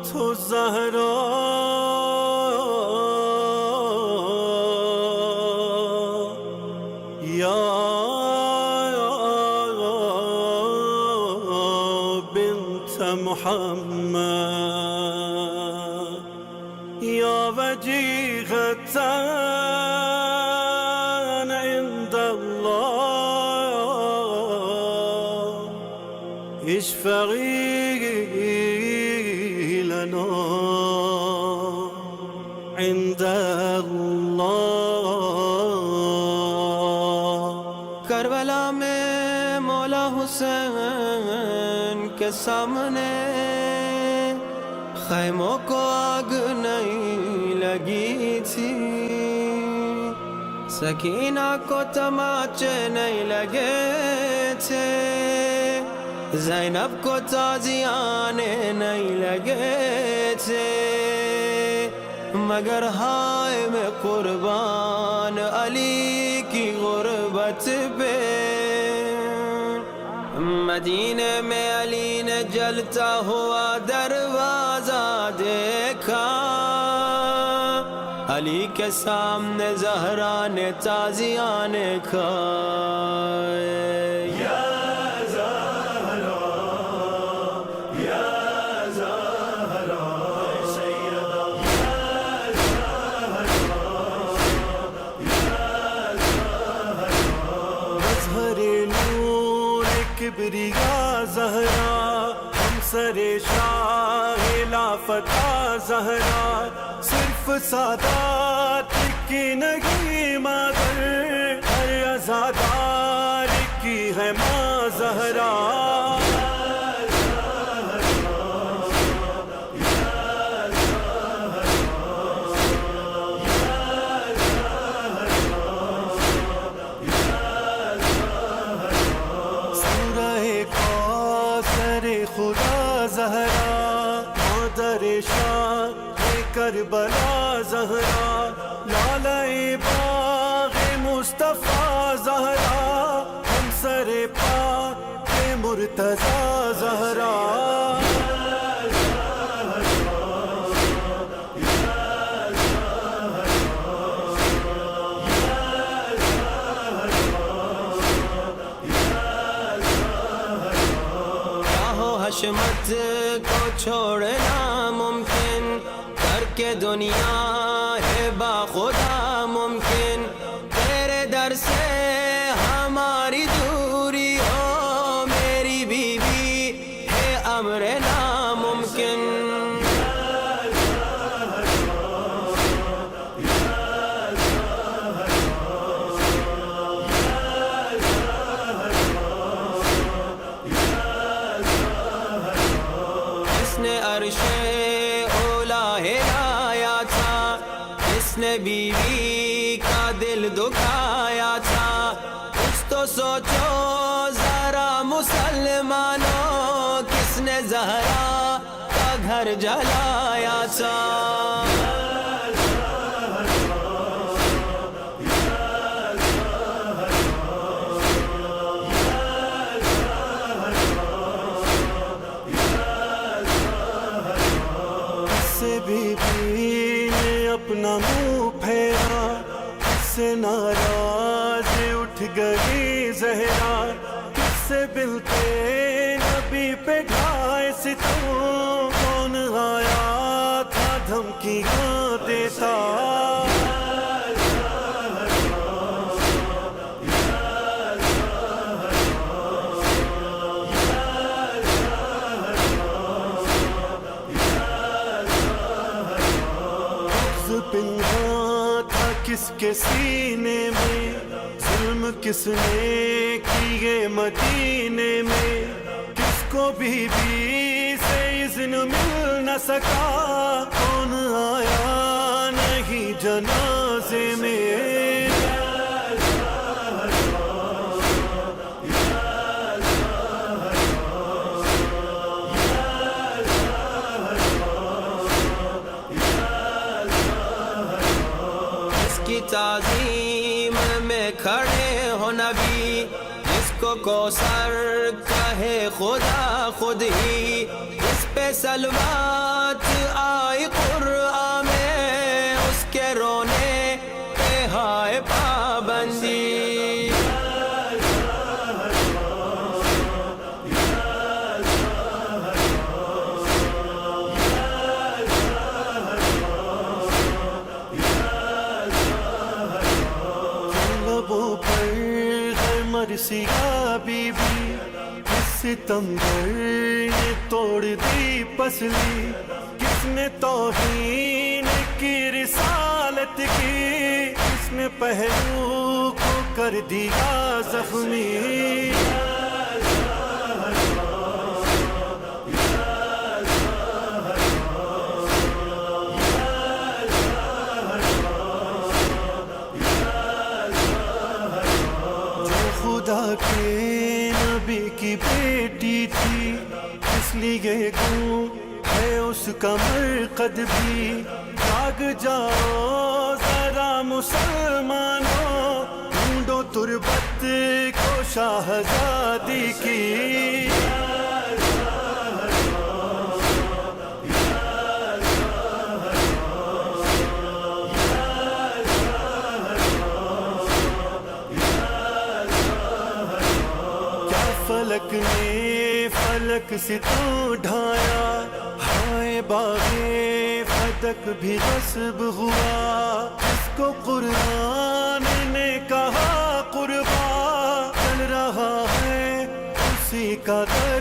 تو زهرا یا بنت محمد یا وجیهة عند الله اشفعي لنا عند الله. کربلا میں مولا حسین کے سامنے خیموں کو آگ نہیں لگی تھی، سکینہ کو تماچے نہیں لگے تھے، زینب کو تازیانے نہیں لگے تھے، مگر ہائے میں قربان علی کی غربت پہ. مدینے میں علی نے جلتا ہوا دروازہ دیکھا، علی کے سامنے زہرا نے تازیانے کھائے. کبریا زہرا ہمسر شاہ لافتہ زہرا، صرف سادات کی نہیں مگر ہر عزادار کی ہے ماں زہرا. خدا زہرا مادر شاہ کربلا زہرا، لالۂ باغ مصطفیٰ زہرا، ہمسر پاک مرتضیٰ زہرا. حشمت کو چھوڑنا ممکن، کر کے دنیا ہے با خدا ممکن، تیرے در سے ہماری دوری ہو میری بیوی ہے امر ناممکن. عرش اولا ہلایا تھا، جس نے بیوی کا دل دکھایا تھا، کچھ تو سوچو ذرا مسلمانوں، کس نے زہرا کا گھر جلایا تھا. بی بی نے اپنا منہ پھیرا، کس سے ناراض اٹھ گئی زہرا، کس سے ملتے نبی پہ ڈھائے ستم، کون آیا تھا دھمکیاں دیتا. پنہاں تھا کس کے سینے میں، ظلم کس نے کیے مدینے میں، کس کو بی بی سے اذن مل نہ سکا، کون آیا نہیں جنازے میں. تعظیم میں کھڑے ہو نبی، جس کو کوثر کہے خدا خود ہی، اس پہ سلوات آئی قرآن میں، اس کے رونے پہ ہائے پابندی۔ لبوں پر مرثیہ بی بی، اس ستمگر نے توڑ دی پسلی، کس نے توہین کی رسالت کی، کس نے پہلو کو کر دیا زخمی۔ خدا کے نبی کی بیٹی تھی، اس لیے گوں ہے اس کا مرقد بھی۔ جاگ جاؤ ذرا مسلمانوں، ڈھونڈو تربت کو شاہزادی کی۔ فلک نے فلک سے تو ڈھایا، ہائے باغے فتق بھی غصب ہوا، اس کو قرآن نے کہا قربا، چل رہا ہے اسی کا در